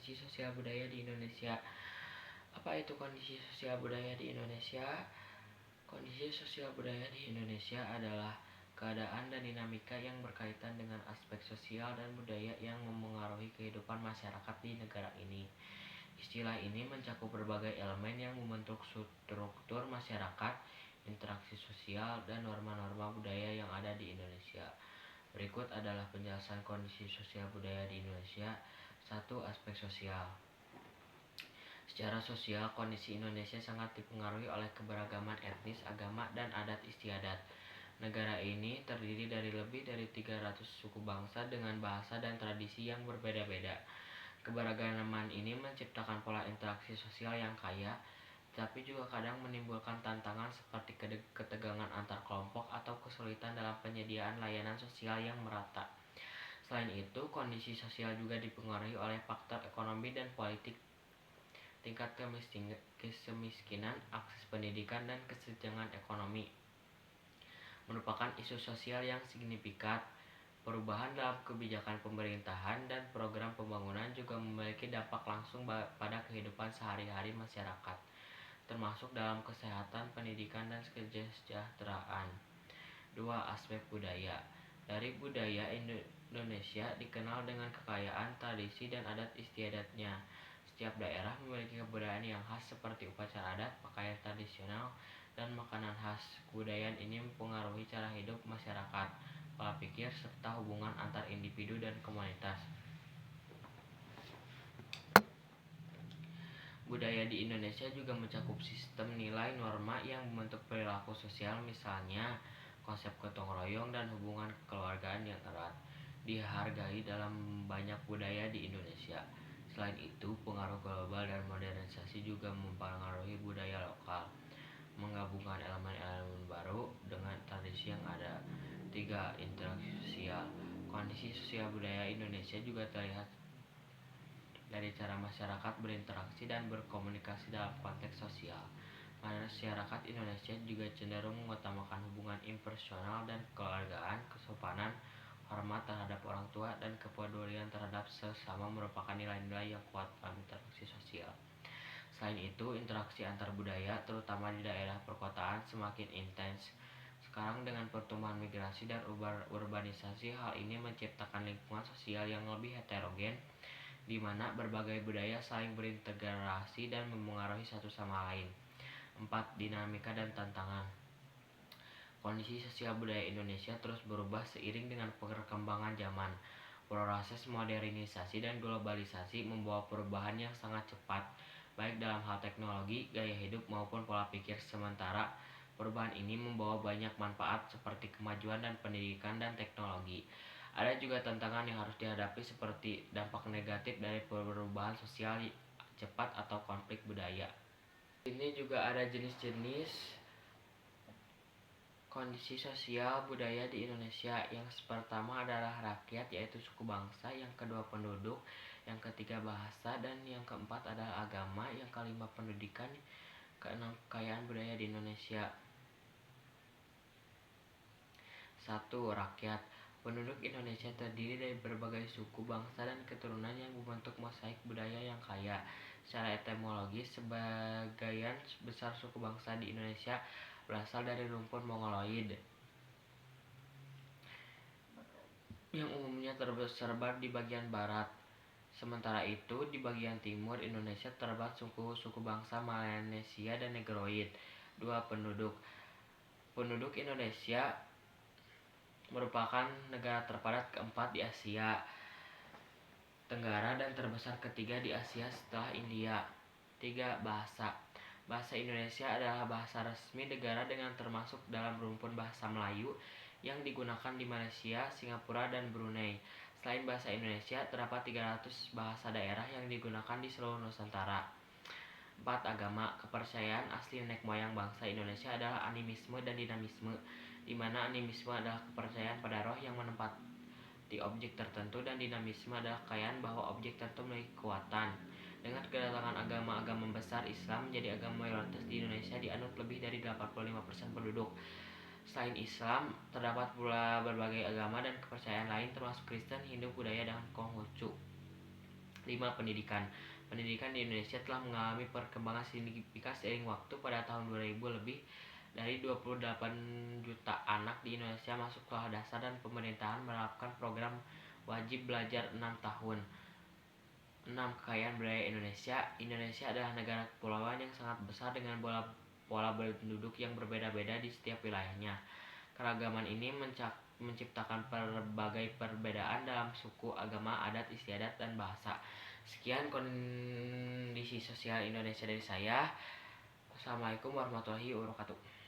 kondisi sosial budaya di Indonesia. Apa itu kondisi sosial budaya di Indonesia? Kondisi sosial budaya di Indonesia adalah keadaan dan dinamika yang berkaitan dengan aspek sosial dan budaya yang memengaruhi kehidupan masyarakat di negara ini. Istilah ini mencakup berbagai elemen yang membentuk struktur masyarakat, interaksi sosial, dan norma-norma budaya yang ada di Indonesia. Berikut adalah penjelasan kondisi sosial budaya di Indonesia. 1. Aspek sosial. Secara sosial, kondisi Indonesia sangat dipengaruhi oleh keberagaman etnis, agama, dan adat istiadat. Negara ini terdiri dari lebih dari 300 suku bangsa dengan bahasa dan tradisi yang berbeda-beda. Keberagaman ini menciptakan pola interaksi sosial yang kaya, tapi juga kadang menimbulkan tantangan seperti ketegangan antar kelompok atau kesulitan dalam penyediaan layanan sosial yang merata. Selain itu, kondisi sosial juga dipengaruhi oleh faktor ekonomi dan politik. Tingkat kemiskinan, akses pendidikan, dan kesenjangan ekonomi merupakan isu sosial yang signifikan. Perubahan dalam kebijakan pemerintahan dan program pembangunan juga memiliki dampak langsung pada kehidupan sehari-hari masyarakat, termasuk dalam kesehatan, pendidikan, dan kesejahteraan. 2. Aspek budaya. Dari budaya, Indonesia dikenal dengan kekayaan, tradisi, dan adat istiadatnya. Setiap daerah memiliki kebudayaan yang khas seperti upacara adat, pakaian tradisional, dan makanan khas. Kebudayaan ini mempengaruhi cara hidup masyarakat, pola pikir, serta hubungan antar individu dan komunitas. Budaya di Indonesia juga mencakup sistem nilai norma yang membentuk perilaku sosial, misalnya konsep gotong royong dan hubungan kekeluargaan yang erat dihargai dalam banyak budaya di Indonesia. Selain itu, pengaruh global dan modernisasi juga mempengaruhi budaya lokal, menggabungkan elemen-elemen baru dengan tradisi yang ada. 3. Interaksi sosial. Kondisi sosial budaya Indonesia juga terlihat dari cara masyarakat berinteraksi dan berkomunikasi dalam konteks sosial. Masyarakat Indonesia juga cenderung mengutamakan hubungan impersonal dan kekeluargaan, kesopanan, hormat terhadap orang tua, dan kepedulian terhadap sesama merupakan nilai-nilai yang kuat dalam interaksi sosial. Selain itu, interaksi antar budaya, terutama di daerah perkotaan, semakin intens. Sekarang dengan pertumbuhan migrasi dan urbanisasi, hal ini menciptakan lingkungan sosial yang lebih heterogen, di mana berbagai budaya saling berintegrasi dan memengaruhi satu sama lain. 4. Dinamika dan tantangan. Kondisi sosial budaya Indonesia terus berubah seiring dengan perkembangan zaman. Proses modernisasi dan globalisasi membawa perubahan yang sangat cepat, baik dalam hal teknologi, gaya hidup, maupun pola pikir. Sementara perubahan ini membawa banyak manfaat seperti kemajuan dan pendidikan dan teknologi, ada juga tantangan yang harus dihadapi seperti dampak negatif dari perubahan sosial cepat atau konflik budaya. Ini juga ada jenis-jenis kondisi sosial budaya di Indonesia. Yang pertama adalah rakyat, yaitu suku bangsa. Yang kedua penduduk. Yang ketiga bahasa. Dan yang keempat adalah agama. Yang kelima pendidikan. Keenam kekayaan budaya di Indonesia. 1. Rakyat. Penduduk Indonesia terdiri dari berbagai suku, bangsa, dan keturunan yang membentuk mosaik budaya yang kaya. Secara etimologis, sebagian besar suku bangsa di Indonesia berasal dari rumpun Mongoloid yang umumnya tersebar di bagian barat. Sementara itu, di bagian timur Indonesia terdapat suku-suku bangsa Melanesia dan Negroid. 2. Penduduk. Penduduk Indonesia merupakan negara terpadat keempat di Asia Tenggara dan terbesar ketiga di Asia setelah India. 3. Bahasa. Bahasa Indonesia adalah bahasa resmi negara dengan termasuk dalam rumpun bahasa Melayu yang digunakan di Malaysia, Singapura, dan Brunei. Selain bahasa Indonesia, terdapat 300 bahasa daerah yang digunakan di seluruh Nusantara. 4. Agama. Kepercayaan asli nenek moyang bangsa Indonesia adalah animisme dan dinamisme, di mana animisme adalah kepercayaan pada roh yang menempati objek tertentu, dan dinamisme adalah kepercayaan bahwa objek tertentu memiliki kekuatan. Dengan kedatangan agama-agama besar, Islam menjadi agama mayoritas di Indonesia, dianut lebih dari 85% penduduk. Selain Islam, terdapat pula berbagai agama dan kepercayaan lain termasuk Kristen, Hindu, Buddha, dan Konghucu. 5. Pendidikan. Pendidikan di Indonesia telah mengalami perkembangan signifikan seiring waktu. Pada tahun 2000, lebih dari 28 juta anak di Indonesia masuk sekolah dasar dan pemerintahan menerapkan program wajib belajar 6 tahun. 6. Kekayaan budaya Indonesia. Indonesia adalah negara kepulauan yang sangat besar dengan pola penduduk yang berbeda-beda di setiap wilayahnya. Keragaman ini menciptakan berbagai perbedaan dalam suku, agama, adat istiadat, dan bahasa. Sekian kondisi sosial Indonesia dari saya. Wassalamualaikum warahmatullahi wabarakatuh.